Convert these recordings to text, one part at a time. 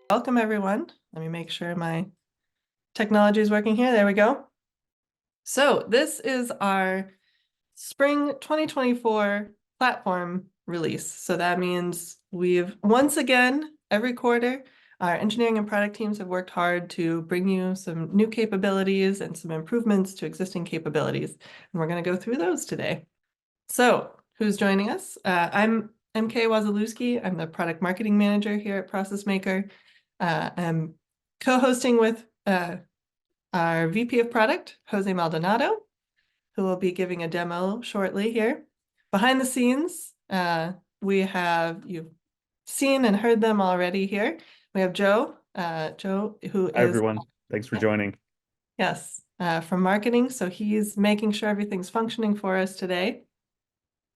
Welcome, everyone. Let me make sure my technology is working here. There we go. So this is our spring 2024 platform release. So that means we've once again, every quarter, our engineering and product teams have worked hard to bring you some new capabilities and some improvements to existing capabilities. And we're going to go through those today. So who's joining us? I'm MK Wazalewski. I'm the product marketing manager here at ProcessMaker. I'm co-hosting with our VP of product, Jose Maldonado, who will be giving a demo shortly here. Behind the scenes, you've seen and heard them already here. We have Joe, who is— Hi, everyone. Thanks for joining. Yes, from marketing. So he's making sure everything's functioning for us today.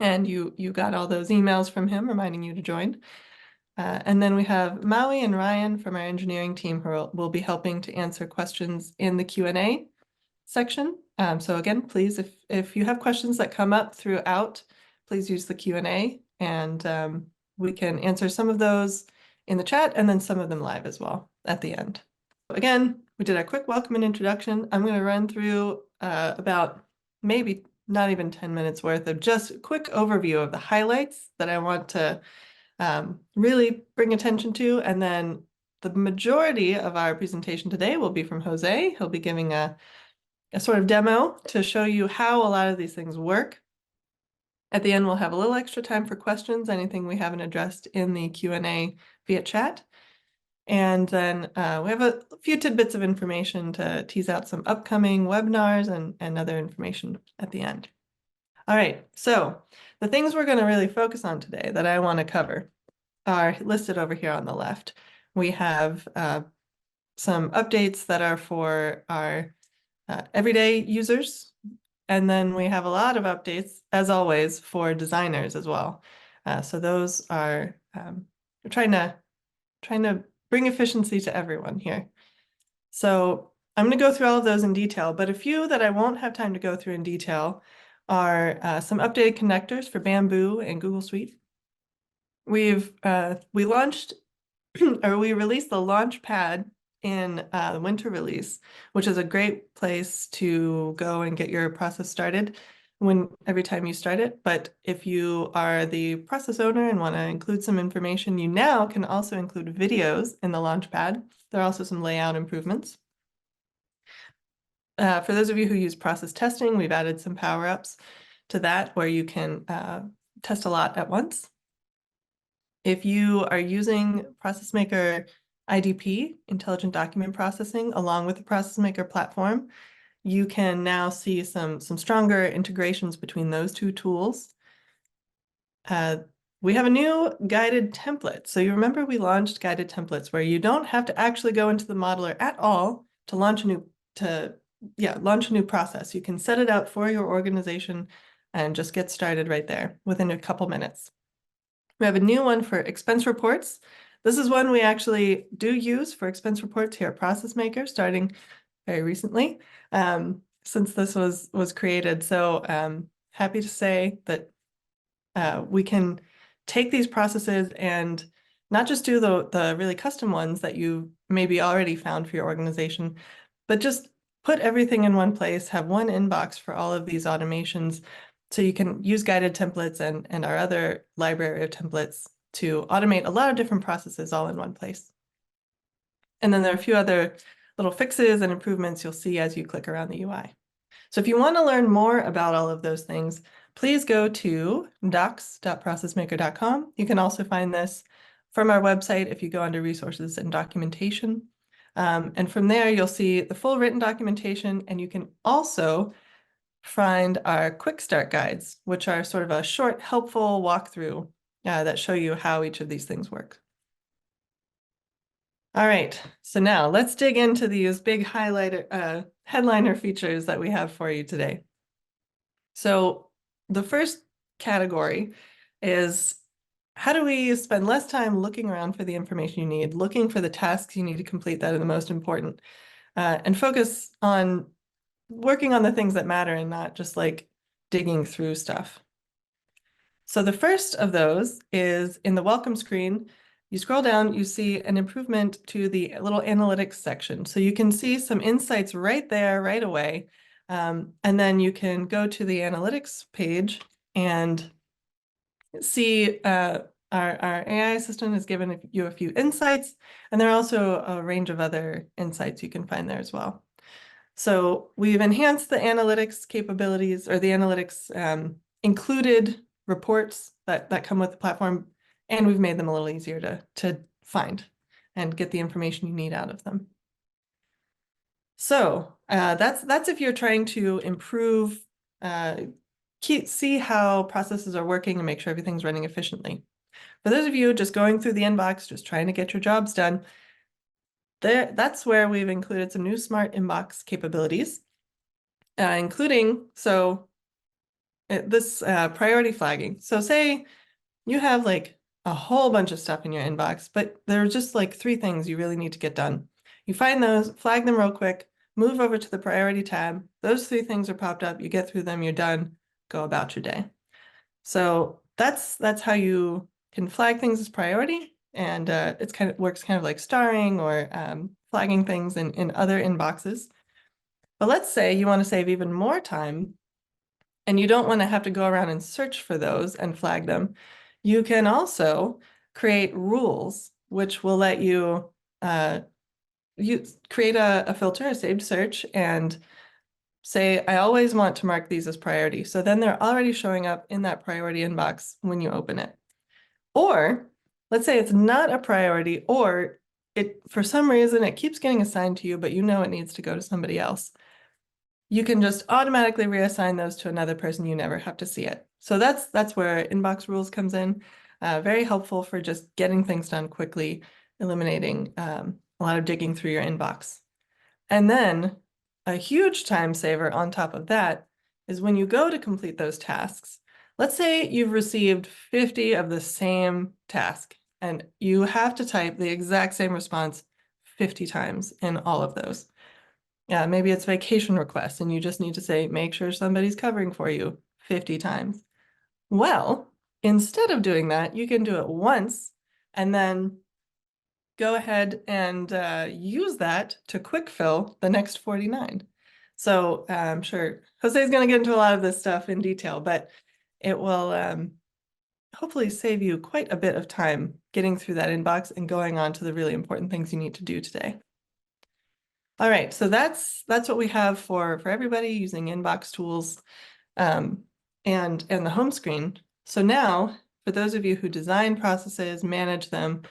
And you got all those emails from him reminding you to join. And then we have Maui and Ryan from our engineering team who will be helping to answer questions in the Q&A section. So again, please, if you have questions that come up throughout, please use the Q&A, and we can answer some of those in the chat and then some of them live as well at the end. Again, we did a quick welcome and introduction. I'm going to run through about maybe not even 10 minutes worth of just a quick overview of the highlights that I want to really bring attention to. And then the majority of our presentation today will be from Jose. He'll be giving a sort of demo to show you how a lot of these things work. At the end, we'll have a little extra time for questions, anything we haven't addressed in the Q&A via chat. And then we have a few tidbits of information to tease out some upcoming webinars and other information at the end. All right, so the things we're going to really focus on today that I want to cover are listed over here on the left. We have some updates that are for our everyday users, and then we have a lot of updates, as always, for designers as well. So those are we're trying to bring efficiency to everyone here. So I'm going to go through all of those in detail, but a few that I won't have time to go through in detail are some updated connectors for Bamboo and Google Suite. We launched or we released the Launchpad in the winter release, which is a great place to go and get your process started every time you start it. But if you are the process owner and want to include some information, you now can also include videos in the Launchpad. There are also some layout improvements. For those of you who use process testing, we've added some power-ups to that where you can test a lot at once. If you are using ProcessMaker IDP, Intelligent Document Processing, along with the ProcessMaker Platform, you can now see some stronger integrations between those two tools. We have a new guided template. So you remember we launched guided templates where you don't have to actually go into the modeler at all to launch a new process. You can set it up for your organization and just get started right there within a couple minutes. We have a new one for expense reports. This is one we actually do use for expense reports here at ProcessMaker, starting very recently, since this was created. So happy to say that we can take these processes and not just do the really custom ones that you maybe already found for your organization, but just put everything in one place, have one inbox for all of these automations. So you can use guided templates and our other library of templates to automate a lot of different processes all in one place. And then there are a few other little fixes and improvements you'll see as you click around the UI. So if you want to learn more about all of those things, please go to docs.processmaker.com. You can also find this from our website if you go under resources and documentation. And from there, you'll see the full written documentation, and you can also find our quick start guides, which are sort of a short, helpful walkthrough that show you how each of these things work. All right, so now let's dig into these big headliner features that we have for you today. So the first category is, how do we spend less time looking around for the information you need, looking for the tasks you need to complete that are the most important, and focus on working on the things that matter and not just like digging through stuff. So the first of those is in the welcome screen, you scroll down, you see an improvement to the little analytics section. So you can see some insights right there, right away. And then you can go to the analytics page and see our AI assistant has given you a few insights, and there are also a range of other insights you can find there as well. So we've enhanced the analytics capabilities, or the analytics included reports that come with the platform, and we've made them a little easier to find and get the information you need out of them. So that's if you're trying to improve, see how processes are working and make sure everything's running efficiently. For those of you just going through the inbox, just trying to get your jobs done, that's where we've included some new smart inbox capabilities, including this priority flagging. So say you have like a whole bunch of stuff in your inbox, but there are just like 3 things you really need to get done. You find those, flag them real quick, move over to the priority tab. Those 3 things are popped up. You get through them, you're done, go about your day. So that's how you can flag things as priority, and it works kind of like starring or flagging things in other inboxes. But let's say you want to save even more time and you don't want to have to go around and search for those and flag them. You can also create rules which will let you create a filter, a saved search, and say, I always want to mark these as priority. So then they're already showing up in that priority inbox when you open it. Or let's say it's not a priority, or for some reason it keeps getting assigned to you, but you know it needs to go to somebody else. You can just automatically reassign those to another person. You never have to see it. So that's where inbox rules comes in. Very helpful for just getting things done quickly, eliminating a lot of digging through your inbox. And then a huge time saver on top of that is when you go to complete those tasks. Let's say you've received 50 of the same task and you have to type the exact same response 50 times in all of those. Yeah, maybe it's vacation requests and you just need to say, make sure somebody's covering for you 50 times. Well, instead of doing that, you can do it once and then go ahead and use that to quick fill the next 49. So I'm sure Jose is going to get into a lot of this stuff in detail, but it will hopefully save you quite a bit of time getting through that inbox and going on to the really important things you need to do today. All right, so that's what we have for everybody using inbox tools and the home screen. So now, for those of you who design processes, manage them,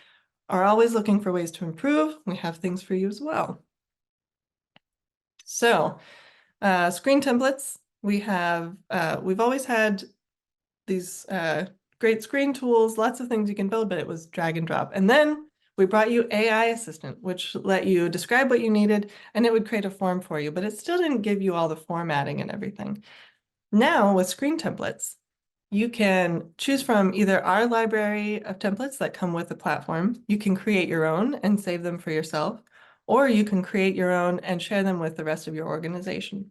are always looking for ways to improve, we have things for you as well. So screen templates, we've always had these great screen tools, lots of things you can build, but it was drag and drop. And then we brought you AI Assistant, which let you describe what you needed, and it would create a form for you, but it still didn't give you all the formatting and everything. Now with screen templates, you can choose from either our library of templates that come with the platform. You can create your own and save them for yourself, or you can create your own and share them with the rest of your organization.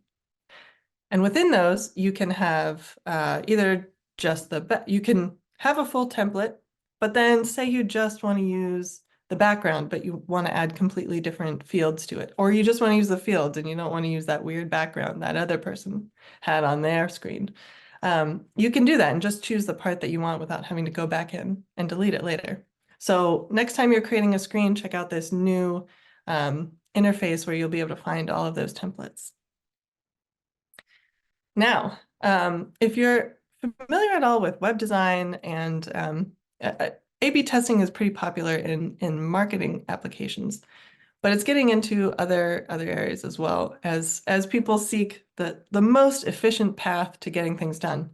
And within those, you can have either just you can have a full template, but then say you just want to use the background, but you want to add completely different fields to it, or you just want to use the fields and you don't want to use that weird background that other person had on their screen. You can do that and just choose the part that you want without having to go back in and delete it later. So next time you're creating a screen, check out this new interface where you'll be able to find all of those templates. Now, if you're familiar at all with web design and A/B testing is pretty popular in marketing applications, but it's getting into other areas as well as people seek the most efficient path to getting things done.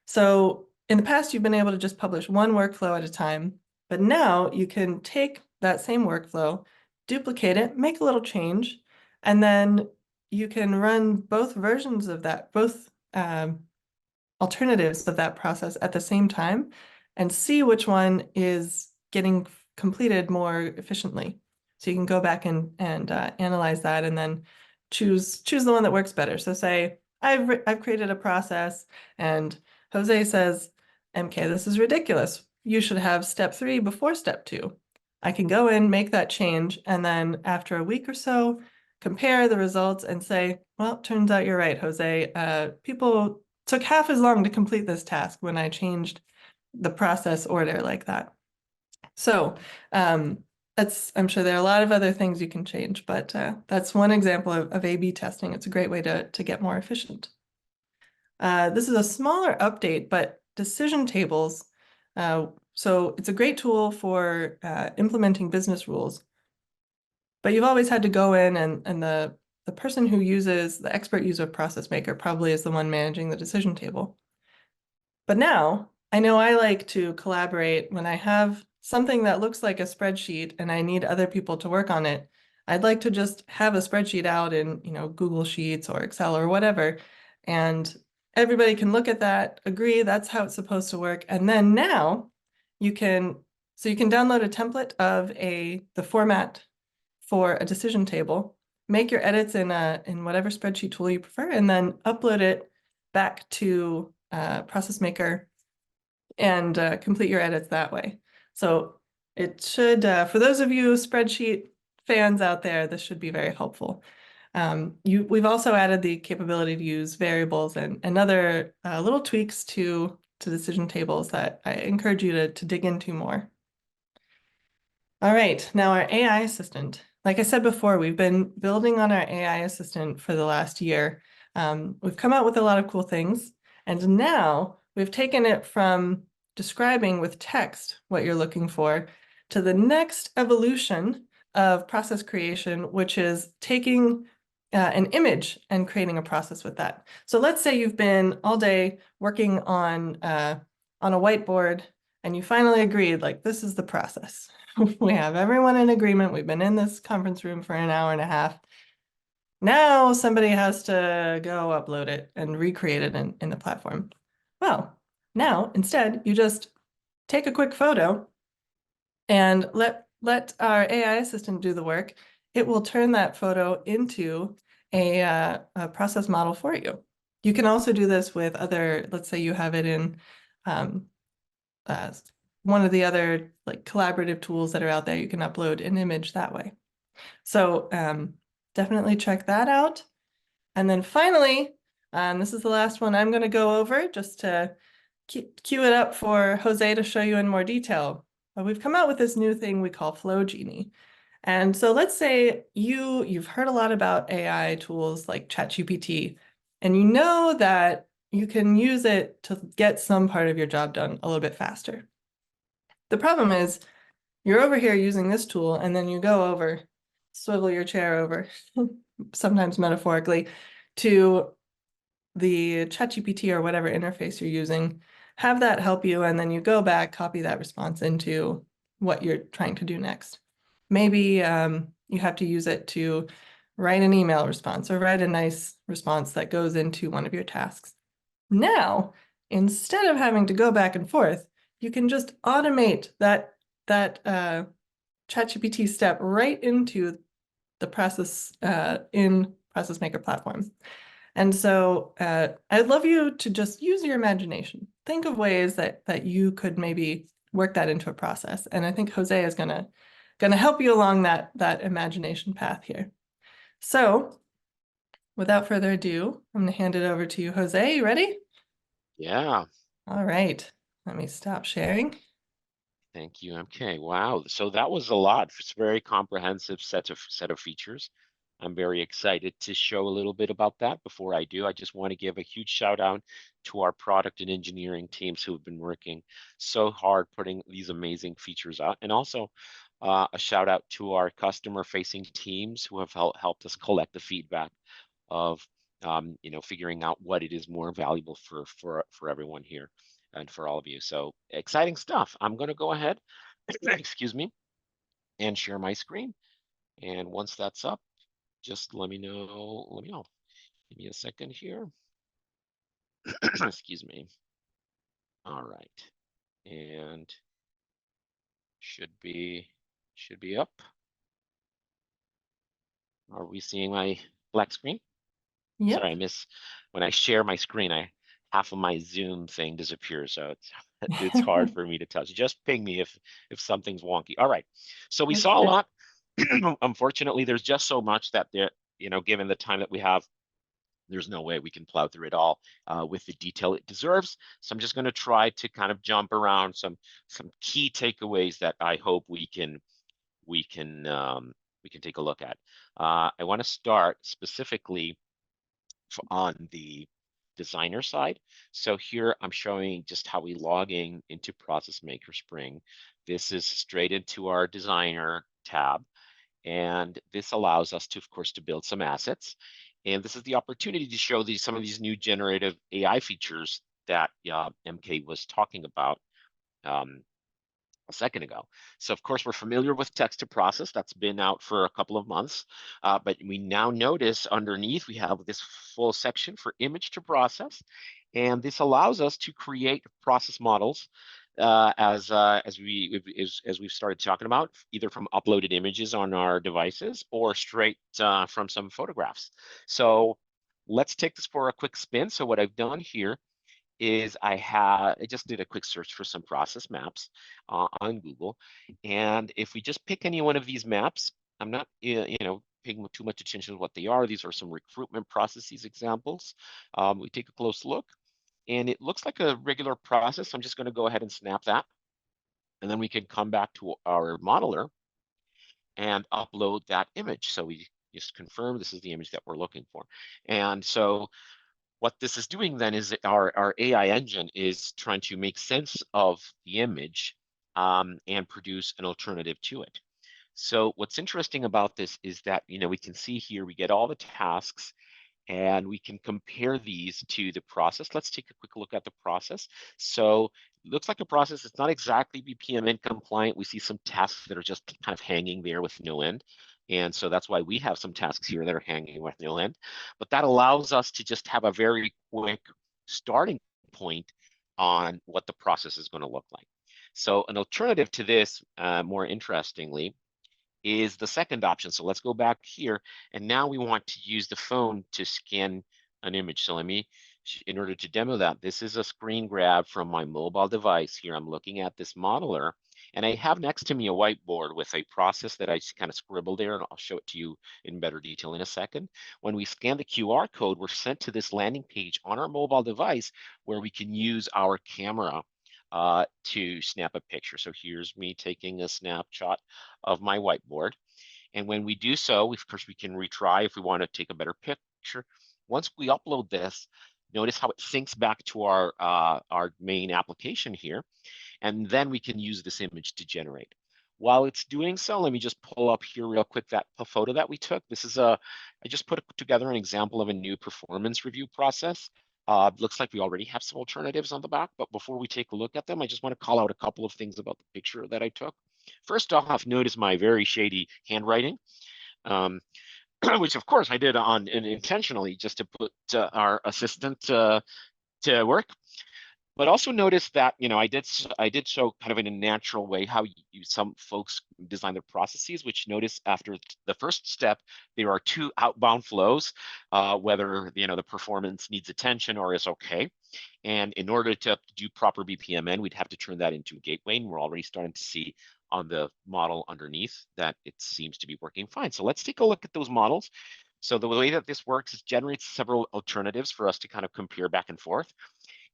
So in the past, you've been able to just publish one workflow at a time, but now you can take that same workflow, duplicate it, make a little change, and then you can run both versions of that, both alternatives of that process at the same time and see which one is getting completed more efficiently. So you can go back and analyze that and then choose the one that works better. So say I've created a process and Jose says, MK, this is ridiculous. You should have step 3 before step 2. I can go in, make that change, and then after a week or so, compare the results and say, well, turns out you're right, Jose. People took half as long to complete this task when I changed the process order like that. So I'm sure there are a lot of other things you can change, but that's one example of A/B testing. It's a great way to get more efficient. This is a smaller update, but decision tables. So it's a great tool for implementing business rules. But you've always had to go in and the person who uses the expert user of ProcessMaker probably is the one managing the decision table. But now I know I like to collaborate when I have something that looks like a spreadsheet and I need other people to work on it. I'd like to just have a spreadsheet out in, Google Sheets or Excel or whatever, and everybody can look at that, agree that's how it's supposed to work. And then now you can download a template of the format for a decision table, make your edits in whatever spreadsheet tool you prefer, and then upload it back to ProcessMaker and complete your edits that way. So it should, for those of you spreadsheet fans out there, this should be very helpful. We've also added the capability to use variables and other little tweaks to decision tables that I encourage you to dig into more. All right, now our AI assistant. Like I said before, we've been building on our AI assistant for the last year. We've come out with a lot of cool things, and now we've taken it from describing with text what you're looking for to the next evolution of process creation, which is taking an image and creating a process with that. So let's say you've been all day working on a whiteboard and you finally agreed, like, this is the process. We have everyone in agreement. We've been in this conference room for an hour and a half. Now somebody has to go upload it and recreate it in the platform. Well, now instead you just take a quick photo and let our AI assistant do the work. It will turn that photo into a process model for you. You can also do this with other, let's say you have it in one of the other like collaborative tools that are out there. You can upload an image that way. So definitely check that out. And then finally, this is the last one I'm going to go over just to cue it up for Jose to show you in more detail. We've come out with this new thing we call FlowGenie. And so let's say you've heard a lot about AI tools like ChatGPT, and you know that you can use it to get some part of your job done a little bit faster. The problem is you're over here using this tool and then you go over, swivel your chair over, sometimes metaphorically, to the ChatGPT or whatever interface you're using, have that help you, and then you go back, copy that response into what you're trying to do next. Maybe you have to use it to write an email response or write a nice response that goes into one of your tasks. Now, instead of having to go back and forth, you can just automate that ChatGPT step right into the process in ProcessMaker Platform. And so I'd love you to just use your imagination. Think of ways that you could maybe work that into a process. And I think Jose is gonna help you along that imagination path here. So without further ado, I'm gonna hand it over to you, Jose. You ready? Yeah, All right. Let me stop sharing. thank you, MK. Wow, so that was a lot. It's a very comprehensive set of features. I'm very excited to show a little bit about that. Before I do, I just want to give a huge shout out to our product and engineering teams who have been working so hard putting these amazing features out, and also a shout out to our customer-facing teams who have helped us collect the feedback of figuring out what it is more valuable for everyone here and for all of you. So exciting stuff. I'm going to go ahead, excuse me, and share my screen. And once that's up, just let me know. Give me a second here. Excuse me. All right. And should be up. Are we seeing my black screen? Yep. Sorry, I miss when I share my screen. I half of my Zoom thing disappears, so it's hard for me to tell. So just ping me if something's wonky. All right, so we That's saw a great. lot. Unfortunately, there's just so much that there, given the time that we have, there's no way we can plow through it all with the detail it deserves. So I'm just going to try to kind of jump around some key takeaways that I hope we can take a look at. I want to start specifically on the designer side. So here I'm showing just how we log into ProcessMaker Spring. This is straight into our designer tab. And this allows us to, of course, to build some assets. And this is the opportunity to show some of these new generative AI features that MK was talking about a second ago. So of course, we're familiar with text to process. That's been out for a couple of months. But we now notice underneath, we have this full section for image to process. And this allows us to create process models as we've started talking about, either from uploaded images on our devices or straight from some photographs. So let's take this for a quick spin. So what I've done here is I just did a quick search for some process maps on Google. And if we just pick any one of these maps, I'm not paying too much attention to what they are. These are some recruitment processes examples. We take a close look, and it looks like a regular process. I'm just going to go ahead and snap that. And then we can come back to our modeler and upload that image. So we just confirm this is the image that we're looking for. And so what this is doing then is our AI engine is trying to make sense of the image and produce an alternative to it. So what's interesting about this is that, we can see here, we get all the tasks and we can compare these to the process. Let's take a quick look at the process. So it looks like a process. It's not exactly BPMN compliant. We see some tasks that are just kind of hanging there with no end. And so that's why we have some tasks here that are hanging with no end. But that allows us to just have a very quick starting point on what the process is going to look like. So an alternative to this, more interestingly, is the second option. So let's go back here. And now we want to use the phone to scan an image. So in order to demo that, this is a screen grab from my mobile device here. I'm looking at this modeler. And I have next to me a whiteboard with a process that I just kind of scribbled there, and I'll show it to you in better detail in a second. When we scan the QR code, we're sent to this landing page on our mobile device where we can use our camera to snap a picture. So here's me taking a snapshot of my whiteboard. And when we do so, of course, we can retry if we want to take a better picture. Once we upload this, notice how it syncs back to our main application here. And then we can use this image to generate. While it's doing so, let me just pull up here real quick that photo that we took. I just put together an example of a new performance review process. Looks like we already have some alternatives on the back, but before we take a look at them, I just want to call out a couple of things about the picture that I took. First off, notice my very shady handwriting, which of course I did intentionally just to put our assistant to work. But also notice that, I did show kind of in a natural way how some folks design their processes, which notice after the first step, there are two outbound flows, whether, the performance needs attention or is okay. And in order to do proper BPMN, we'd have to turn that into a gateway. And we're already starting to see on the model underneath that it seems to be working fine. So let's take a look at those models. So the way that this works is generates several alternatives for us to kind of compare back and forth.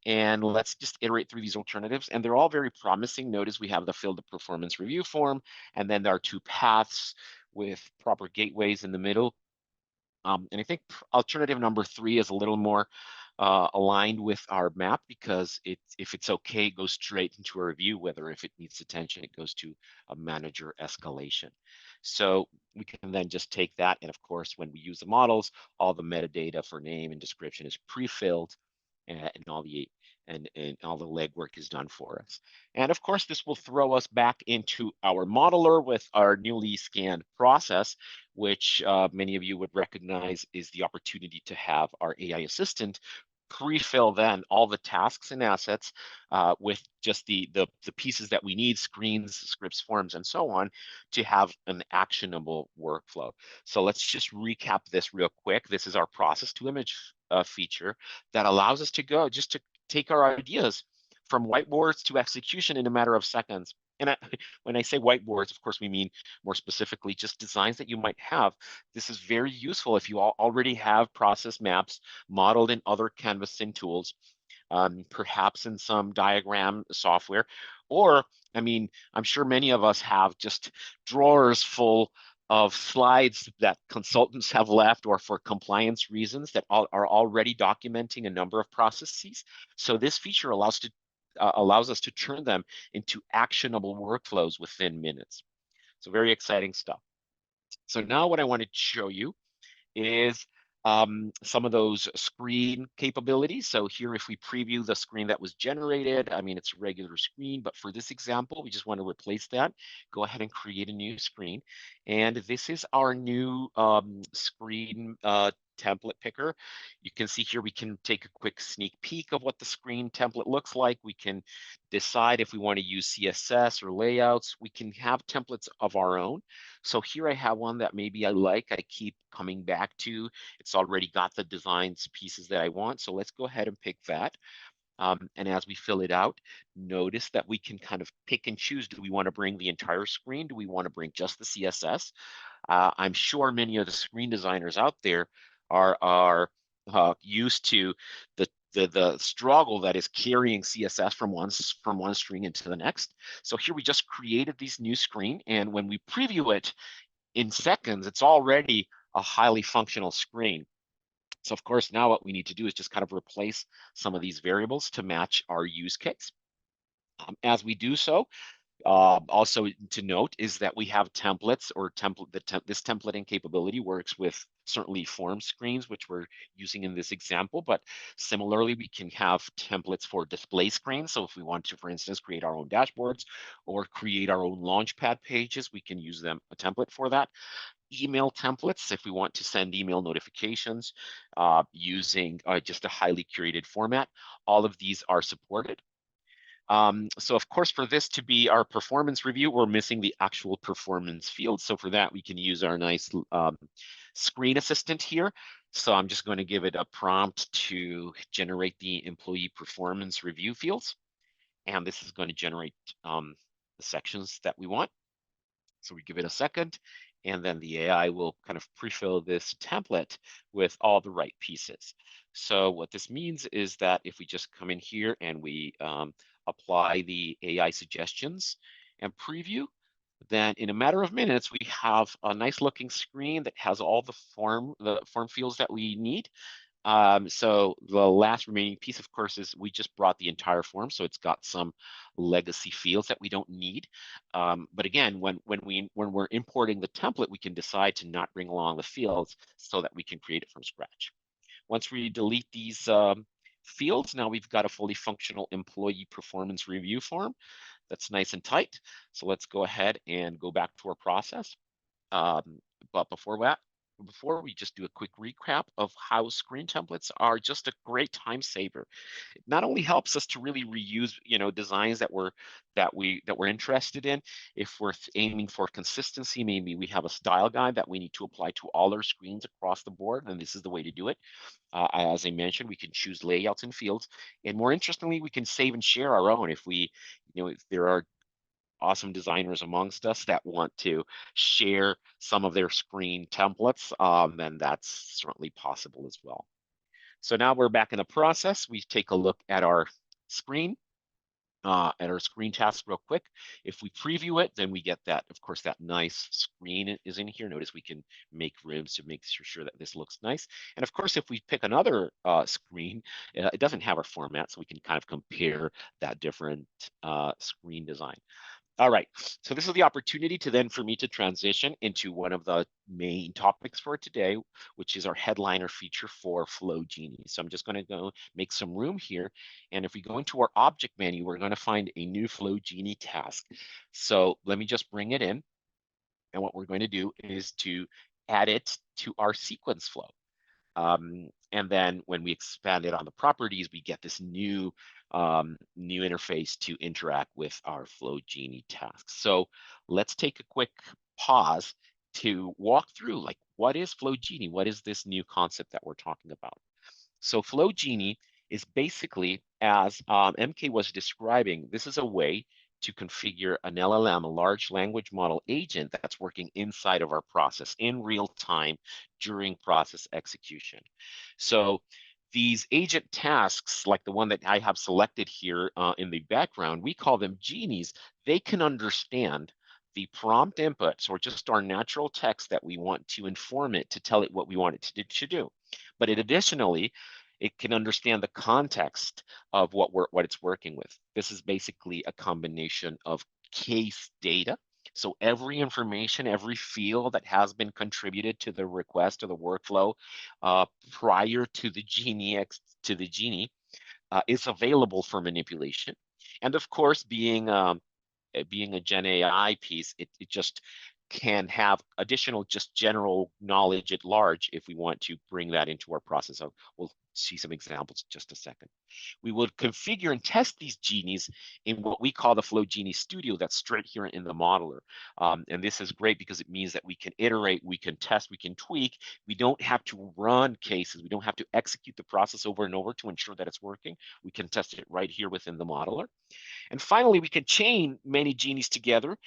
And let's just iterate through these alternatives. And they're all very promising. Notice we have the field of performance review form, and then there are two paths with proper gateways in the middle. And I think alternative number 3 is a little more aligned with our map, because if it's okay, it goes straight into a review, whether if it needs attention, it goes to a manager escalation. So we can then just take that. And of course, when we use the models, all the metadata for name and description is pre-filled, and all the legwork is done for us. And of course, this will throw us back into our modeler with our newly scanned process, which many of you would recognize is the opportunity to have our AI assistant pre-fill then all the tasks and assets with just the pieces that we need, screens, scripts, forms, and so on, to have an actionable workflow. So let's just recap this real quick. This is our process to image feature that allows us to go just to take our ideas from whiteboards to execution in a matter of seconds. And when I say whiteboards, of course, we mean more specifically just designs that you might have. This is very useful if you already have process maps modeled in other canvassing tools, perhaps in some diagram software, or, I mean, I'm sure many of us have just drawers full of slides that consultants have left or for compliance reasons that are already documenting a number of processes. So this feature allows us to turn them into actionable workflows within minutes. So very exciting stuff. So now what I want to show you is some of those screen capabilities. So here, if we preview the screen that was generated, I mean, it's a regular screen, but for this example, we just want to replace that. Go ahead and create a new screen. And this is our new screen template picker. You can see here, we can take a quick sneak peek of what the screen template looks like. We can decide if we want to use CSS or layouts. We can have templates of our own. So here I have one that maybe I like, I keep coming back to. It's already got the designs pieces that I want. So let's go ahead and pick that. And as we fill it out, notice that we can kind of pick and choose. Do we want to bring the entire screen? Do we want to bring just the CSS? I'm sure many of the screen designers out there are used to the struggle that is carrying CSS from one screen into the next. So here we just created this new screen, and when we preview it in seconds, it's already a highly functional screen. So of course, now what we need to do is just kind of replace some of these variables to match our use case. As we do so, also to note is that we have templates or this templating capability works with certainly form screens, which we're using in this example, but similarly, we can have templates for display screens. So if we want to, for instance, create our own dashboards or create our own launchpad pages, we can use a template for that. Email templates, if we want to send email notifications using just a highly curated format, all of these are supported. So of course, for this to be our performance review, we're missing the actual performance field. So for that, we can use our nice screen assistant here. So I'm just going to give it a prompt to generate the employee performance review fields. And this is going to generate the sections that we want. So we give it a second, and then the AI will kind of pre-fill this template with all the right pieces. So what this means is that if we just come in here and we apply the AI suggestions and preview, then in a matter of minutes, we have a nice looking screen that has all the form fields that we need. So the last remaining piece, of course, is we just brought the entire form, so it's got some legacy fields that we don't need. But again, when we're importing the template, we can decide to not bring along the fields so that we can create it from scratch. Once we delete these fields, now we've got a fully functional employee performance review form that's nice and tight. So let's go ahead and go back to our process. But before we just do a quick recap of how screen templates are just a great time saver. It not only helps us to really reuse, designs that we're interested in. If we're aiming for consistency, maybe we have a style guide that we need to apply to all our screens across the board, and this is the way to do it. As I mentioned, we can choose layouts and fields, and more interestingly, we can save and share our own if there are awesome designers amongst us that want to share some of their screen templates, then that's certainly possible as well. So now we're back in the process. We take a look at our screen, task real quick. If we preview it, then we get that, of course, that nice screen is in here. Notice we can make rooms to make sure that this looks nice. And of course, if we pick another screen, it doesn't have our format, so we can kind of compare that different screen design. All right, so this is the opportunity for me to transition into one of the main topics for today, which is our headliner feature for FlowGenie. So I'm just going to go make some room here. And if we go into our object menu, we're going to find a new FlowGenie task. So let me just bring it in. And what we're going to do is to add it to our sequence flow. And then when we expand it on the properties, we get this new interface to interact with our FlowGenie tasks. So let's take a quick pause to walk through, like, what is FlowGenie? What is this new concept that we're talking about? So FlowGenie is basically, as MK was describing, this is a way to configure an LLM, a large language model agent that's working inside of our process in real time during process execution. So these agent tasks, like the one that I have selected here in the background, we call them genies. They can understand the prompt inputs or just our natural text that we want to inform it to tell it what we want it to do. But additionally, it can understand the context of what it's working with. This is basically a combination of case data. So every information, every field that has been contributed to the request or the workflow prior to the Genie is available for manipulation. And of course, being a Gen AI piece, it just can have additional just general knowledge at large if we want to bring that into our process. So we'll see some examples in just a second. We will configure and test these genies in what we call the FlowGenie Studio that's straight here in the modeler. And this is great because it means that we can iterate, we can test, we can tweak. We don't have to run cases. We don't have to execute the process over and over to ensure that it's working. We can test it right here within the modeler. And finally, we can chain many genies together.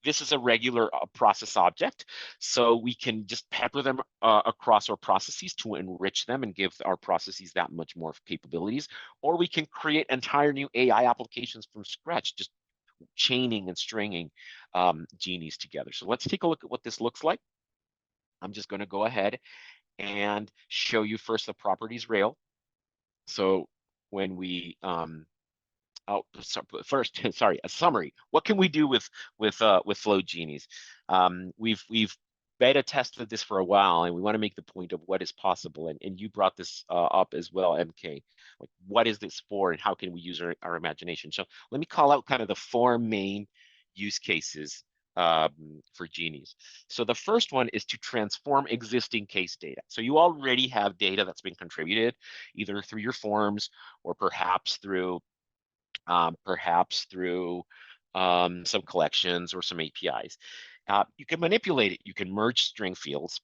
This is a regular process object, so we can just pepper them across our processes to enrich them and give our processes that much more capabilities. Or we can create entire new AI applications from scratch, just chaining and stringing genies together. So let's take a look at what this looks like. I'm just going to go ahead and show you first the properties rail. So when we first, sorry, a summary. What can we do with FlowGenies? We've beta tested this for a while, and we want to make the point of what is possible. And you brought this up as well, MK. Like, what is this for, and how can we use our imagination? So let me call out kind of the four main use cases for genies. So the first one is to transform existing case data. So you already have data that's been contributed either through your forms or perhaps through some collections or some APIs. You can manipulate it. You can merge string fields.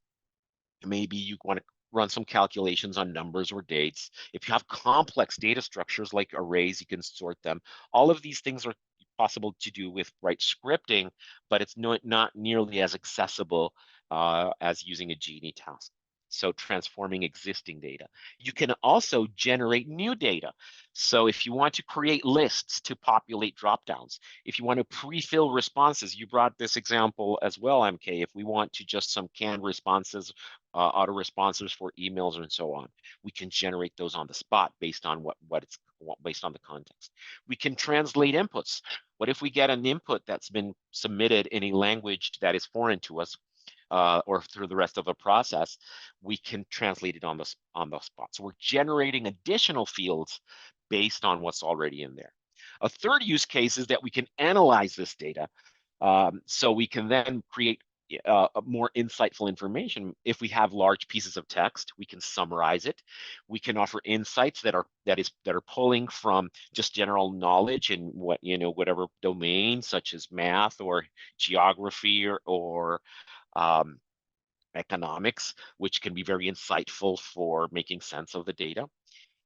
Maybe you want to run some calculations on numbers or dates. If you have complex data structures like arrays, you can sort them. All of these things are possible to do with scripting, but it's not nearly as accessible as using a Genie task. So transforming existing data. You can also generate new data. So if you want to create lists to populate dropdowns, if you want to pre-fill responses, you brought this example as well, MK. If we want to just some canned responses, auto responses for emails and so on, we can generate those on the spot based on based on the context. We can translate inputs. What if we get an input that's been submitted in a language that is foreign to us? Or through the rest of the process, we can translate it on the spot. So we're generating additional fields based on what's already in there. A third use case is that we can analyze this data. So we can then create more insightful information. If we have large pieces of text, we can summarize it. We can offer insights that are pulling from just general knowledge in whatever domain, such as math or geography or economics, which can be very insightful for making sense of the data.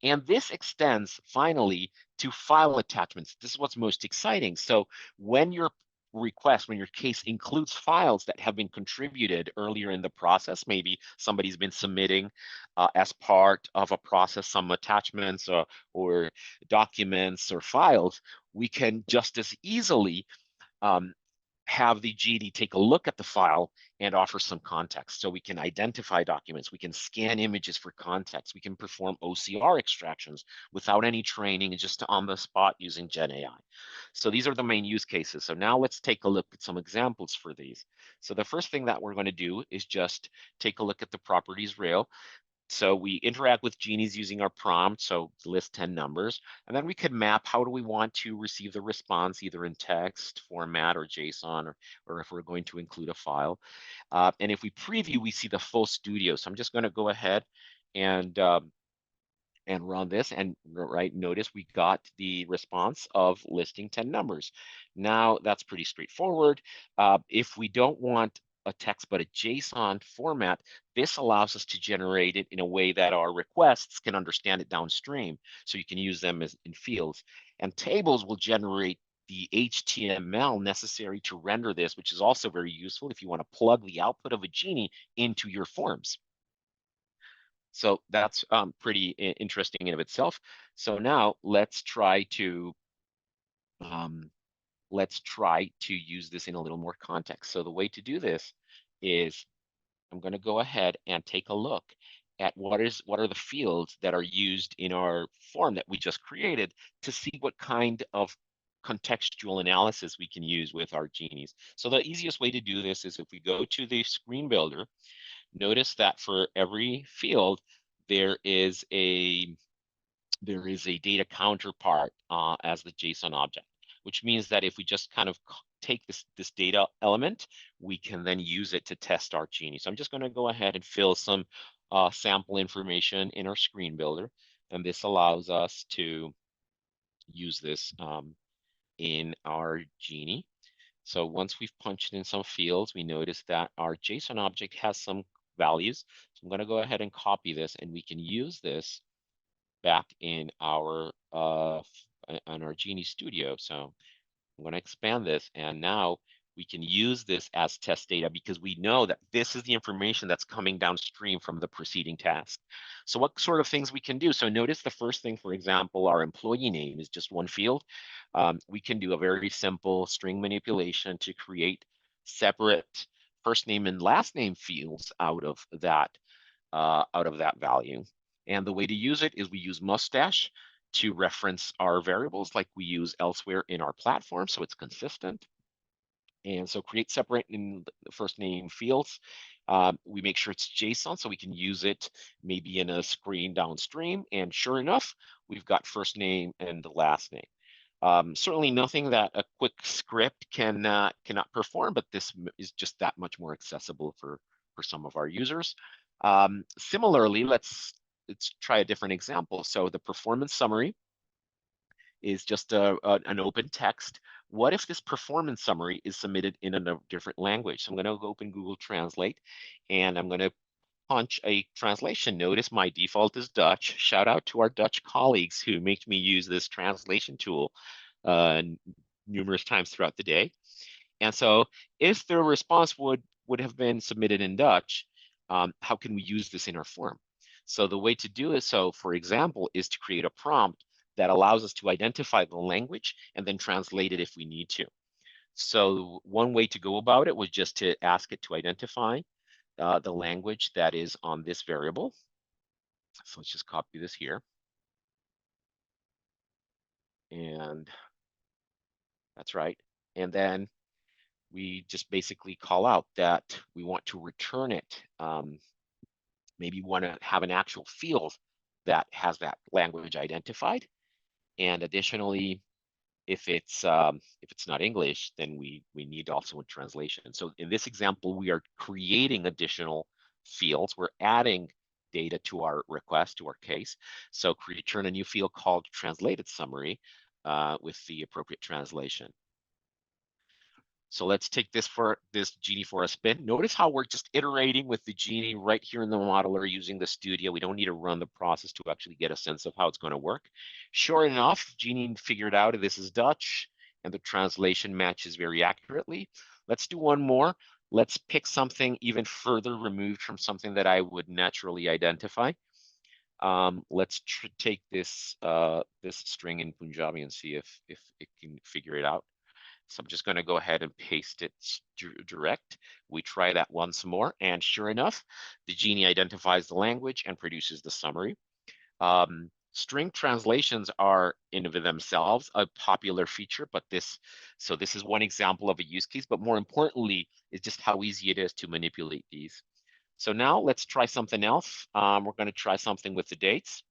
And this extends finally to file attachments. This is what's most exciting. So when your case includes files that have been contributed earlier in the process, maybe somebody's been submitting as part of a process some attachments or documents or files, we can just as easily have the Genie take a look at the file and offer some context. So we can identify documents, we can scan images for context, we can perform OCR extractions without any training and just on the spot using Gen AI. So these are the main use cases. So now let's take a look at some examples for these. So the first thing that we're going to do is just take a look at the properties rail. So we interact with genies using our prompt, so list 10 numbers, and then we could map how do we want to receive the response, either in text format or JSON, or if we're going to include a file. And if we preview, we see the full studio. So I'm just going to go ahead and run this, and notice we got the response of listing 10 numbers. Now that's pretty straightforward. If we don't want a text, but a JSON format, this allows us to generate it in a way that our requests can understand it downstream. So you can use them as in fields. And tables will generate the HTML necessary to render this, which is also very useful if you want to plug the output of a Genie into your forms. So that's pretty interesting in of itself. So now um, let's try to use this in a little more context. So the way to do this is I'm going to go ahead and take a look at what are the fields that are used in our form that we just created to see what kind of contextual analysis we can use with our Genies. So the easiest way to do this is if we go to the screen builder, notice that for every field, there is a data counterpart as the JSON object, which means that if we just kind of take this data element, we can then use it to test our Genie. So I'm just going to go ahead and fill some sample information in our screen builder, and this allows us to use this in our Genie. So once we've punched in some fields, we notice that our JSON object has some values. So I'm going to go ahead and copy this, and we can use this back in our Genie Studio. So I'm going to expand this, and now we can use this as test data because we know that this is the information that's coming downstream from the preceding task. So what sort of things we can do? So notice the first thing, for example, our employee name is just one field. We can do a very simple string manipulation to create separate first name and last name fields out of that value. And the way to use it is we use mustache to reference our variables like we use elsewhere in our platform, so it's consistent. And so create separate in the first name fields. We make sure it's JSON so we can use it maybe in a screen downstream. And sure enough, we've got first name and the last name. Certainly nothing that a quick script cannot perform, but this is just that much more accessible for some of our users. Similarly, let's try a different example. So the performance summary is just an open text. What if this performance summary is submitted in a different language? So I'm going to open Google Translate, and I'm going to punch a translation. Notice my default is Dutch. Shout out to our Dutch colleagues who make me use this translation tool numerous times throughout the day. And so if the response would have been submitted in Dutch, how can we use this in our form? So the way to do it, so for example, is to create a prompt that allows us to identify the language and then translate it if we need to. So one way to go about it was just to ask it to identify the language that is on this variable. So let's just copy this here. And that's right. And then we just basically call out that we want to return it. Maybe we want to have an actual field that has that language identified. And additionally, if it's not English, then we need also a translation. So in this example, we are creating additional fields. We're adding data to our request, to our case. So return a new field called translated summary with the appropriate translation. So let's take this Genie for a spin. Notice how we're just iterating with the Genie right here in the modeler using the studio. We don't need to run the process to actually get a sense of how it's going to work. Sure enough, Genie figured out this is Dutch and the translation matches very accurately. Let's do one more. Let's pick something even further removed from something that I would naturally identify. Let's take this this string in Punjabi and see if it can figure it out. So I'm just going to go ahead and paste it direct. We try that once more, and sure enough, the Genie identifies the language and produces the summary. String translations are in of themselves a popular feature, but this is one example of a use case, but more importantly, is just how easy it is to manipulate these. So now let's try something else. We're going to try something with the dates.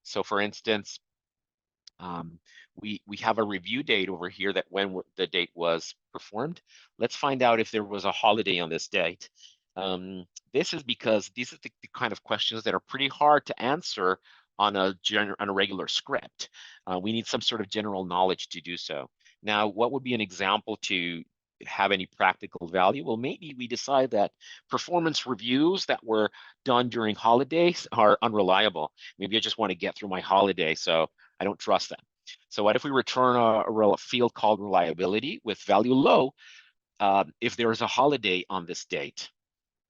So for instance, we have a review date over here that when the date was performed. Let's find out if there was a holiday on this date. This is because these are the kind of questions that are pretty hard to answer on a regular script. We need some sort of general knowledge to do so. Now, what would be an example to have any practical value? Well, maybe we decide that performance reviews that were done during holidays are unreliable. Maybe I just want to get through my holiday, so I don't trust them. So what if we return a field called reliability with value low if there is a holiday on this date?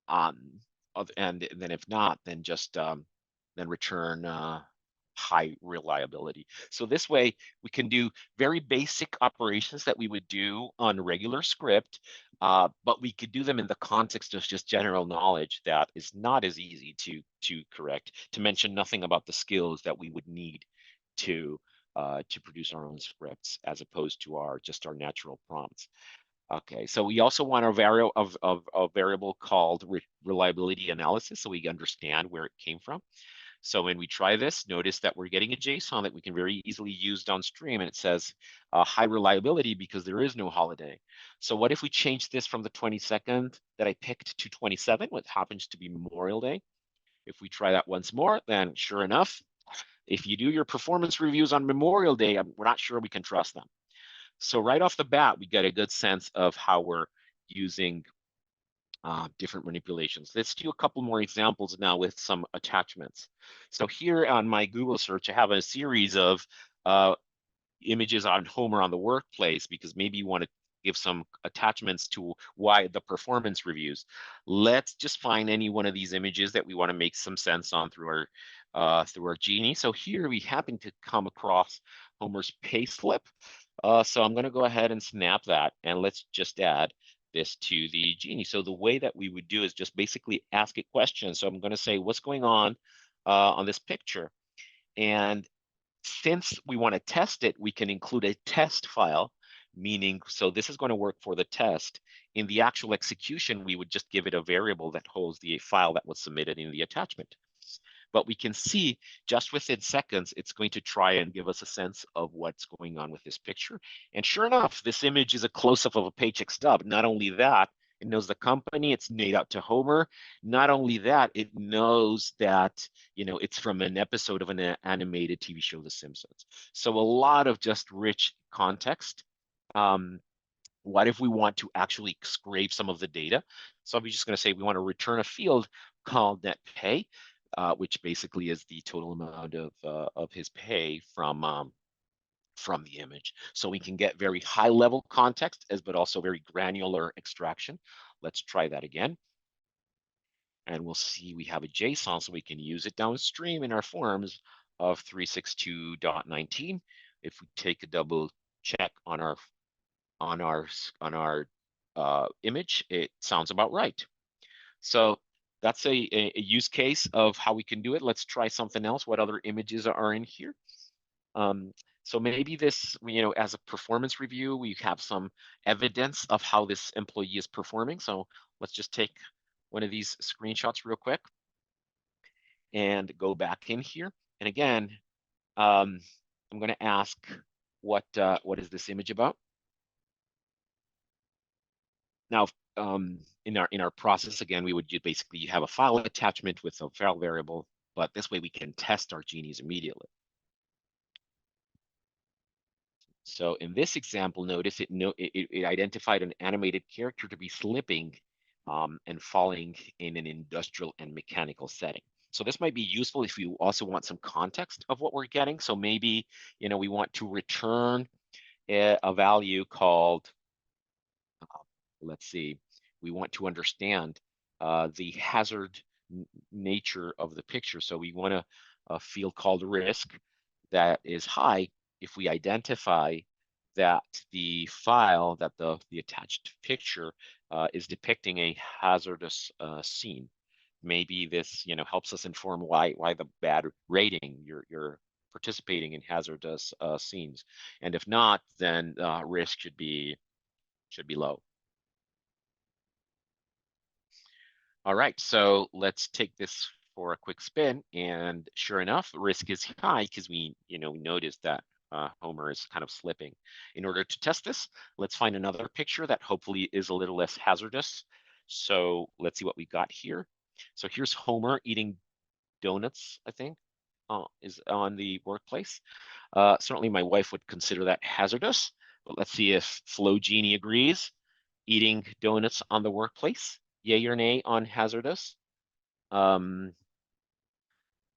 And then if not, then just then return high reliability. So this way we can do very basic operations that we would do on regular script, but we could do them in the context of just general knowledge that is not as easy to correct, to mention nothing about the skills that we would need to produce our own scripts as opposed to our natural prompts. Okay, so we also want a variable called reliability analysis, so we understand where it came from. So when we try this, notice that we're getting a JSON that we can very easily use downstream, and it says high reliability because there is no holiday. So what if we change this from the 22nd that I picked to 27, what happens to be Memorial Day? If we try that once more, then sure enough, if you do your performance reviews on Memorial Day, we're not sure we can trust them. So right off the bat, we get a good sense of how we're using different manipulations. Let's do a couple more examples now with some attachments. So here on my Google search, I have a series of images on Homer on the workplace, because maybe you want to give some attachments to why the performance reviews. Let's just find any one of these images that we want to make some sense on through our Genie. So here we happen to come across Homer's pay slip. So I'm going to go ahead and snap that, and let's just add this to the Genie. So the way that we would do is just basically ask it questions. So I'm going to say, what's going on this picture? And since we want to test it, we can include a test file, meaning, so this is going to work for the test. In the actual execution, we would just give it a variable that holds the file that was submitted in the attachment. But we can see just within seconds, it's going to try and give us a sense of what's going on with this picture. And sure enough, this image is a close-up of a paycheck stub. Not only that, it knows the company, it's made out to Homer. Not only that, it knows that, it's from an episode of an animated TV show, The Simpsons. So a lot of just rich context. What if we want to actually scrape some of the data? So I'm just going to say we want to return a field called net pay, which basically is the total amount of his pay from the image. So we can get very high level context, but also very granular extraction. Let's try that again. And we'll see we have a JSON, so we can use it downstream in our forms of 362.19. If we take a double check on our image, it sounds about right. So that's a use case of how we can do it. Let's try something else. What other images are in here? So maybe this, as a performance review, we have some evidence of how this employee is performing. So let's just take one of these screenshots real quick and go back in here. And again, I'm going to ask what is this image about? Now, in our process, again, we would basically have a file attachment with a file variable, but this way we can test our genies immediately. So in this example, notice it identified an animated character to be slipping and falling in an industrial and mechanical setting. So this might be useful if you also want some context of what we're getting. So maybe, we want to return a value called, let's see, we want to understand the hazard nature of the picture. So we want a field called risk that is high if we identify that the file, that the attached picture is depicting a hazardous scene. Maybe this helps us inform why the bad rating, you're participating in hazardous scenes. And if not, then risk should be low. All right, so let's take this for a quick spin, and sure enough, risk is high because we noticed that Homer is kind of slipping. In order to test this, let's find another picture that hopefully is a little less hazardous. So let's see what we got here. So here's Homer eating donuts, I think, is on the workplace. Certainly my wife would consider that hazardous, but let's see if FlowGenie agrees. eating donuts on the workplace, yay or nay on hazardous?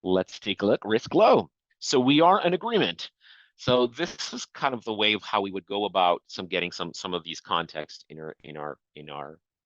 Let's take a look. Risk low. So we are in agreement. So this is kind of the way of how we would go about getting some of these context in our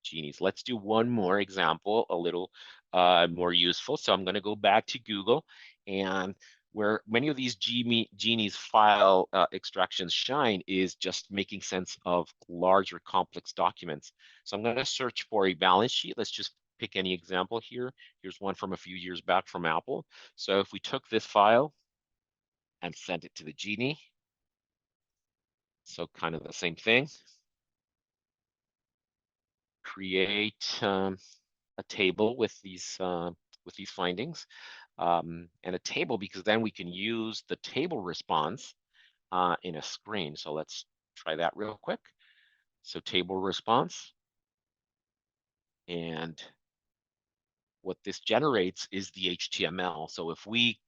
genies. Let's do one more example, a little more useful. So I'm going to go back to Google, and where many of these genies file extractions shine is just making sense of larger complex documents. So I'm going to search for a balance sheet. Let's just pick any example here. Here's one from a few years back from Apple. So if we took this file and sent it to the Genie, so kind of the same thing, create a table with these findings, and a table, because then we can use the table response in a screen. So let's try that real quick. So table response, and what this generates is the HTML. So if we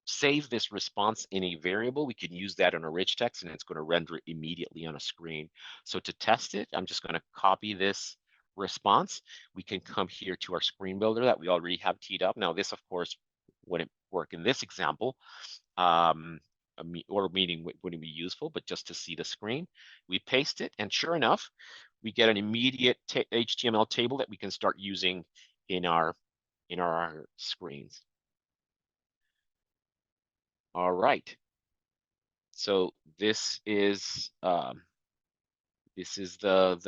save this response in a variable, we can use that in a rich text, and it's going to render it immediately on a screen. So to test it, I'm just going to copy this response. We can come here to our screen builder that we already have teed up. Now this, of course, wouldn't work in this example, or meaning wouldn't be useful, but just to see the screen, we paste it, and sure enough, we get an immediate HTML table that we can start using in our screens. All right. So this is the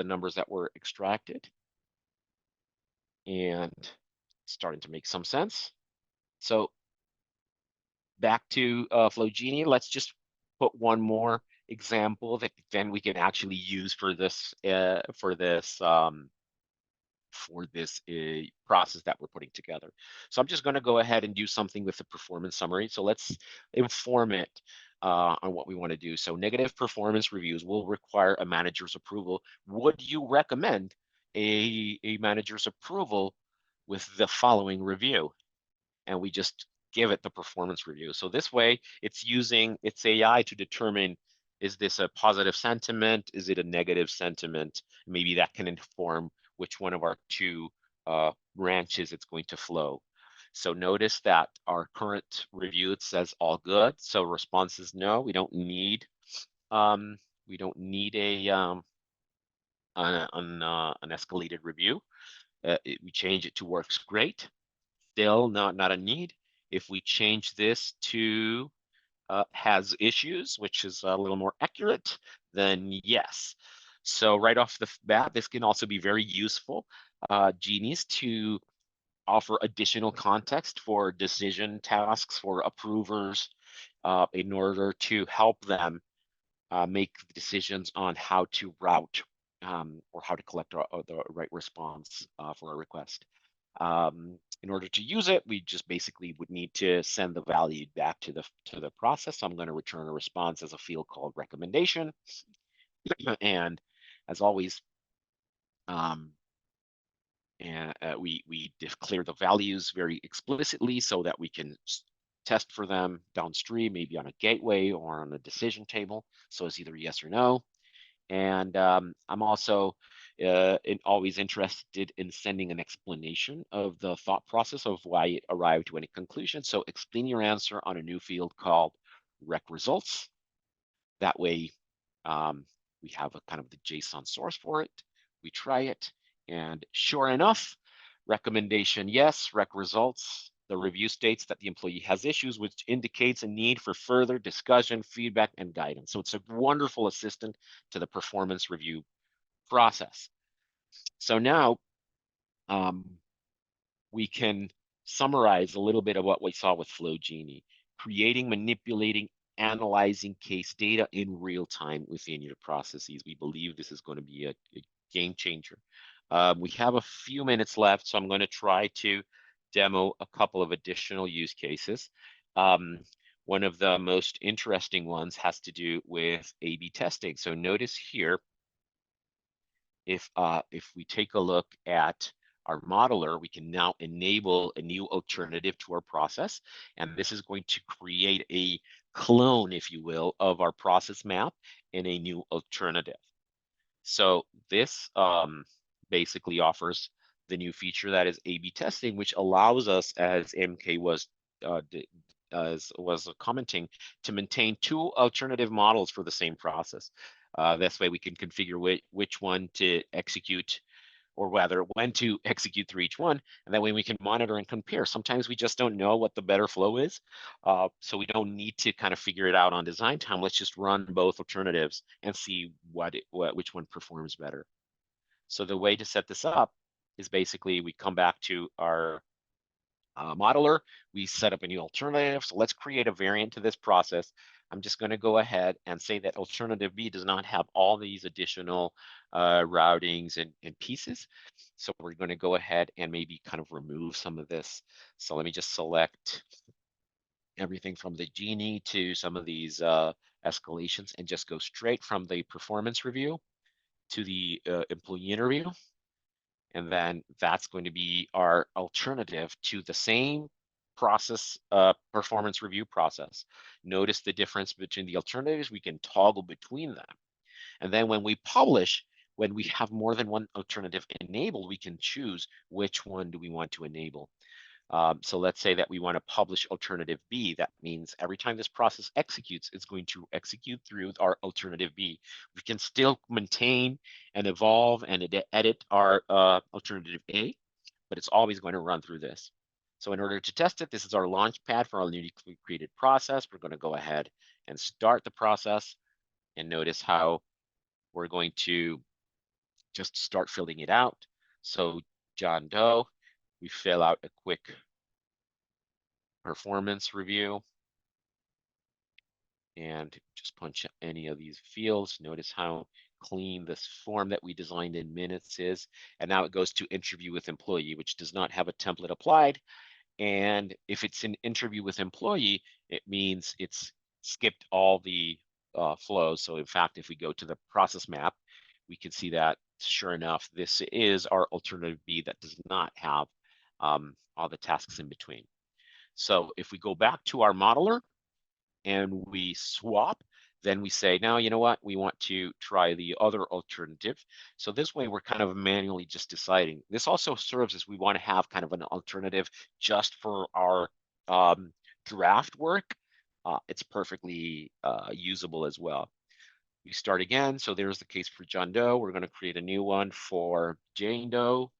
numbers that were extracted, and starting to make some sense. So back to FlowGenie. Let's just put one more example that then we can actually use for this process that we're putting together. So I'm just going to go ahead and do something with the performance summary. So let's inform it on what we want to do. So negative performance reviews will require a manager's approval. Would you recommend a manager's approval with the following review? And we just give it the performance review. So this way, it's using its AI to determine, is this a positive sentiment? Is it a negative sentiment? Maybe that can inform which one of our two branches it's going to flow. So notice that our current review, it says all good. So response is no. We don't need an escalated review. We change it to works great. Still not a need. If we change this to has issues, which is a little more accurate, then yes. So right off the bat, this can also be very useful, genies, to offer additional context for decision tasks for approvers in order to help them make decisions on how to route or how to collect the right response for a request. In order to use it, we just basically would need to send the value back to the process. So I'm going to return a response as a field called recommendation. And as always, we declare the values very explicitly so that we can test for them downstream, maybe on a gateway or on a decision table. So it's either yes or no. And I'm also always interested in sending an explanation of the thought process of why it arrived to any conclusion. So explain your answer on a new field called rec results. That way, we have a kind of the JSON source for it. We try it, and sure enough, recommendation yes, rec results. The review states that the employee has issues, which indicates a need for further discussion, feedback, and guidance. So it's a wonderful assistant to the performance review process. So now we can summarize a little bit of what we saw with FlowGenie: creating, manipulating, analyzing case data in real time within your processes. We believe this is going to be a game changer. We have a few minutes left, so I'm going to try to demo a couple of additional use cases. One of the most interesting ones has to do with A/B testing. So notice here, if we take a look at our modeler, we can now enable a new alternative to our process. And this is going to create a clone, if you will, of our process map in a new alternative. So this basically offers the new feature that is A/B testing, which allows us, as MK was as was commenting, to maintain two alternative models for the same process. This way we can configure which one to execute, or rather when to execute through each one, and that way we can monitor and compare. Sometimes we just don't know what the better flow is, so we don't need to kind of figure it out on design time. Let's just run both alternatives and see which one performs better. So the way to set this up is basically we come back to our modeler, we set up a new alternative. So let's create a variant to this process. I'm just going to go ahead and say that alternative B does not have all these additional routings and pieces. So we're going to go ahead and maybe kind of remove some of this. So let me just select everything from the Genie to some of these escalations and just go straight from the performance review to the employee interview. And then that's going to be our alternative to the same process, performance review process. Notice the difference between the alternatives. We can toggle between them. And then when we publish, when we have more than one alternative enabled, we can choose which one do we want to enable. So let's say that we want to publish alternative B. That means every time this process executes, it's going to execute through our alternative B. We can still maintain and evolve and edit our alternative A, but it's always going to run through this. So in order to test it, this is our launch pad for our newly created process. We're going to go ahead and start the process, and notice how we're going to just start filling it out. So John Doe, we fill out a quick performance review and just punch any of these fields. Notice how clean this form that we designed in minutes is. And now it goes to interview with employee, which does not have a template applied. And if it's an interview with employee, it means it's skipped all the flows. So in fact, if we go to the process map, we can see that sure enough, this is our alternative B that does not have all the tasks in between. So if we go back to our modeler and we swap, then we say, now, you know what, we want to try the other alternative. So this way we're kind of manually just deciding. This also serves as we want to have kind of an alternative just for our draft work. It's perfectly usable as well. We start again. So there's the case for John Doe. We're going to create a new one for Jane Doe.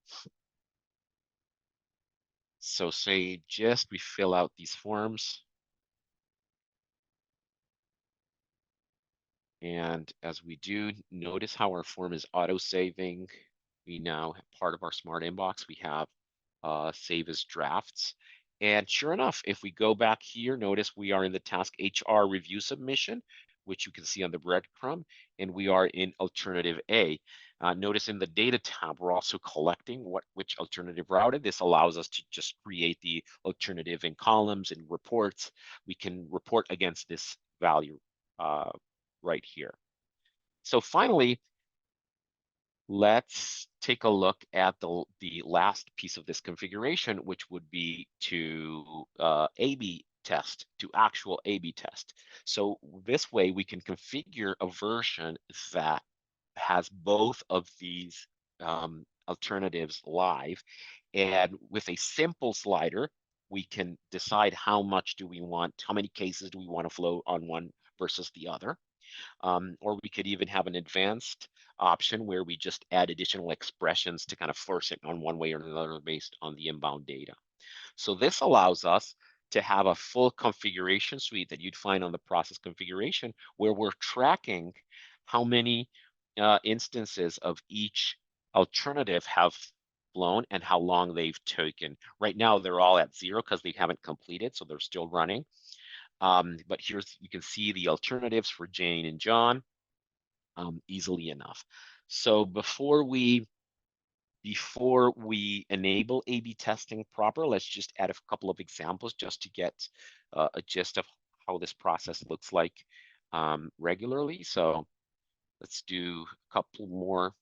So say just we fill out these forms. And as we do, notice how our form is auto-saving. We now have part of our smart inbox. We have save as drafts. And sure enough, if we go back here, notice we are in the task HR review submission, which you can see on the breadcrumb, and we are in alternative A. Notice in the data tab, we're also collecting which alternative routed. This allows us to just create the alternative in columns and reports. We can report against this value right here. So finally, let's take a look at the last piece of this configuration, which would be to A/B test, to actual A/B test. So this way we can configure a version that has both of these alternatives live. And with a simple slider, we can decide how much do we want, how many cases do we want to flow on one versus the other. Or we could even have an advanced option where we just add additional expressions to kind of force it on one way or another based on the inbound data. So this allows us to have a full configuration suite that you'd find on the process configuration, where we're tracking how many instances of each alternative have flown and how long they've taken. Right now, they're all at 0 because they haven't completed, so they're still running. But here's, you can see the alternatives for Jane and John easily enough. So before we enable A/B testing proper, let's just add a couple of examples just to get a gist of how this process looks like regularly. So let's do a couple more.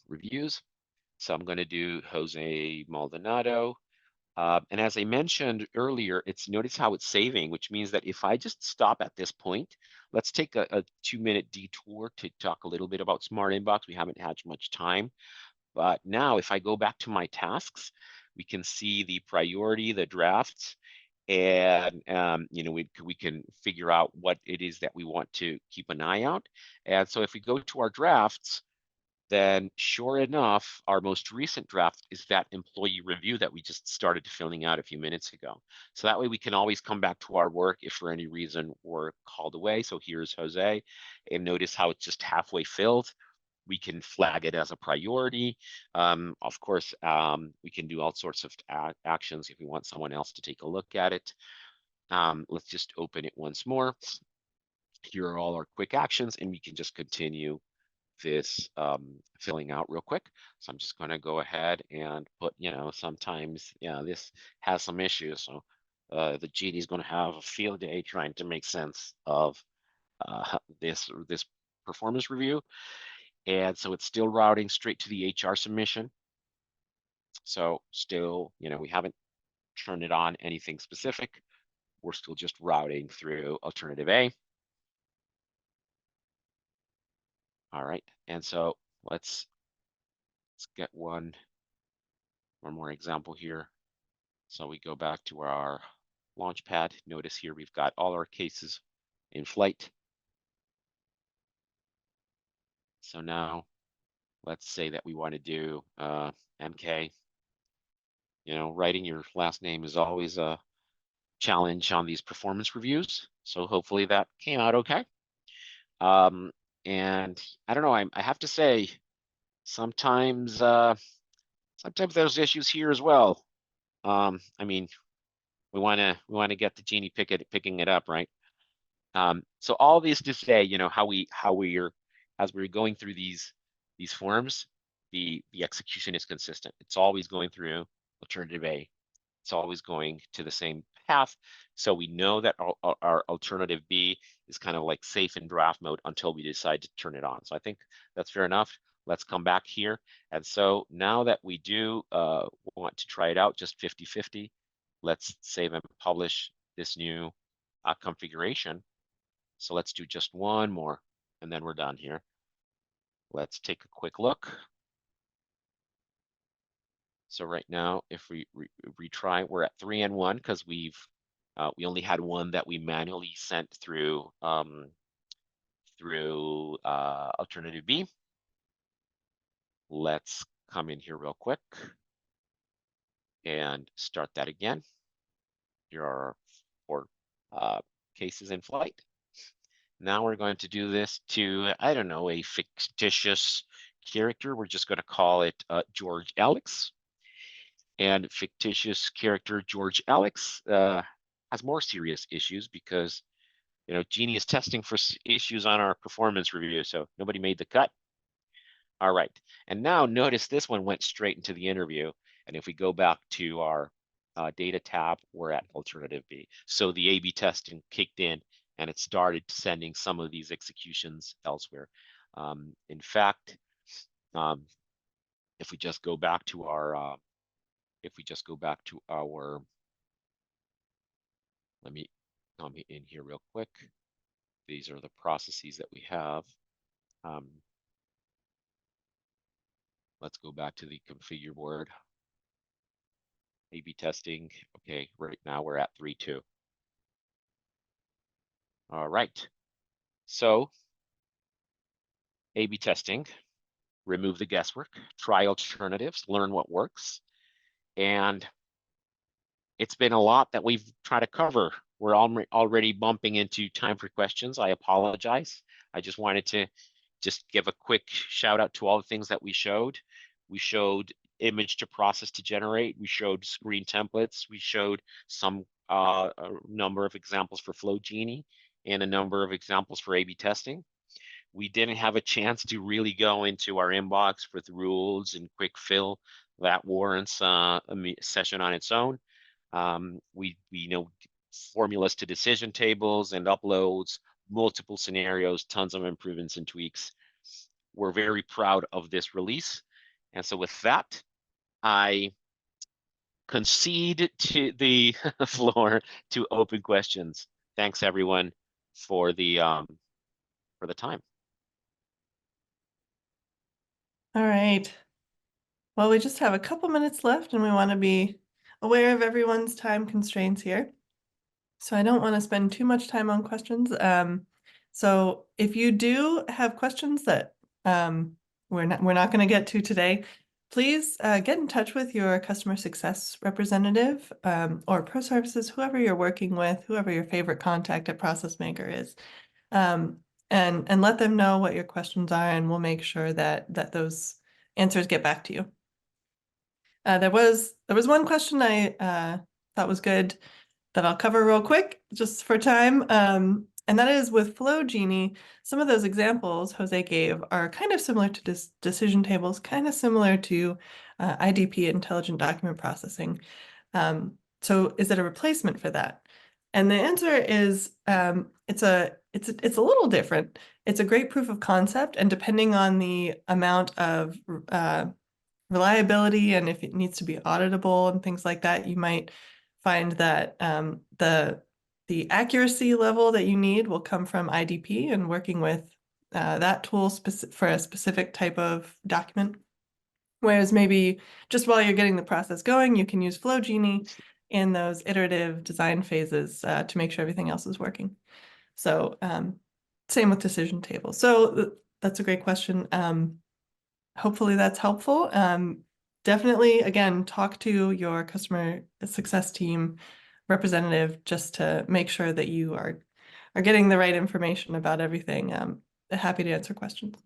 Reviews. So I'm going to do Jose Maldonado. And as I mentioned earlier, notice how it's saving, which means that if I just stop at this point, let's take a 2-minute detour to talk a little bit about Smart Inbox. We haven't had much time, but now if I go back to my tasks, we can see the priority, the drafts, and we can figure out what it is that we want to keep an eye out. And so if we go to our drafts, then sure enough, our most recent draft is that employee review that we just started filling out a few minutes ago. So that way we can always come back to our work if for any reason we're called away. So here's Jose, and notice how it's just halfway filled. We can flag it as a priority. Of course, we can do all sorts of actions if we want someone else to take a look at it. Let's just open it once more. Here are all our quick actions, and we can just continue this filling out real quick. So I'm just going to go ahead and put, sometimes, this has some issues. So the Genie is going to have a field day trying to make sense of this performance review. And so it's still routing straight to the HR submission. So still, we haven't turned it on anything specific. We're still just routing through alternative A. All right, and so let's get one more example here. So we go back to our Launchpad. Notice here we've got all our cases in flight. So now let's say that we want to do MK. Writing your last name is always a challenge on these performance reviews. So hopefully that came out okay. And I don't know, I have to say, sometimes there's issues here as well. I mean, we want to get the Genie picking it up, right? So all this to say, as we're going through these forms, the execution is consistent. It's always going through alternative A. It's always going to the same path. So we know that our alternative B is kind of like safe in draft mode until we decide to turn it on. So I think that's fair enough. Let's come back here. And so now that we do want to try it out, just 50-50, let's save and publish this new configuration. So let's do just one more, and then we're done here. Let's take a quick look. So right now, if we retry, we're at 3 and 1 because we only had one that we manually sent through alternative B. Let's come in here real quick and start that again. Here are our 4 cases in flight. Now we're going to do this to, I don't know, a fictitious character. We're just going to call it George Alex. And fictitious character George Alex has more serious issues because, Genie is testing for issues on our performance review, so nobody made the cut. All right, and now notice this one went straight into the interview. And if we go back to our data tab, we're at alternative B. So the A/B testing kicked in, and it started sending some of these executions elsewhere. In fact, if we just go back to our, let me come in here real quick. These are the processes that we have. Let's go back to the configure board. A/B testing. Okay, right now we're at 3.2. All right. So A/B testing, remove the guesswork, try alternatives, learn what works. And it's been a lot that we've tried to cover. We're already bumping into time for questions. I apologize. I just wanted to give a quick shout out to all the things that we showed. We showed image to process to generate. We showed screen templates. We showed some a number of examples for FlowGenie and a number of examples for A/B testing. We didn't have a chance to really go into our inbox with rules and quick fill. That warrants a session on its own. We know formulas to decision tables and uploads, multiple scenarios, tons of improvements and tweaks. We're very proud of this release. And so with that, I concede to the floor to open questions. Thanks everyone for the time. All right. Well, we just have a couple minutes left and we want to be aware of everyone's time constraints here. So I don't want to spend too much time on questions. So if you do have questions that we're not going to get to today, please get in touch with your customer success representative or pro services, whoever you're working with, whoever your favorite contact at ProcessMaker is, and let them know what your questions are, and we'll make sure that those answers get back to you. There was one question I thought was good that I'll cover real quick just for time. And that is with FlowGenie, some of those examples Jose gave are kind of similar to decision tables, kind of similar to IDP, intelligent document processing. So is it a replacement for that? And the answer is it's a little different. It's a great proof of concept, and depending on the amount of reliability and if it needs to be auditable and things like that, you might find that the accuracy level that you need will come from IDP and working with that tool for a specific type of document. Whereas maybe just while you're getting the process going, you can use FlowGenie in those iterative design phases to make sure everything else is working. So same with decision tables. So that's a great question. Hopefully that's helpful. Definitely, again, talk to your customer success team representative just to make sure that you are getting the right information about everything. Happy to answer questions.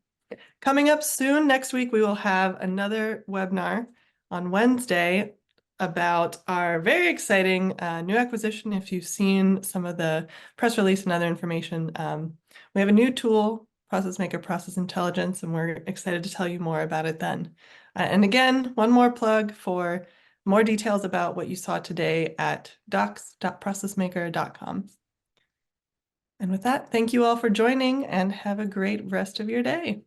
Coming up soon, next week, we will have another webinar on Wednesday about our very exciting new acquisition. If you've seen some of the press release and other information, we have a new tool, ProcessMaker Process Intelligence, and we're excited to tell you more about it then. And again, one more plug for more details about what you saw today at docs.processmaker.com. And with that, thank you all for joining and have a great rest of your day.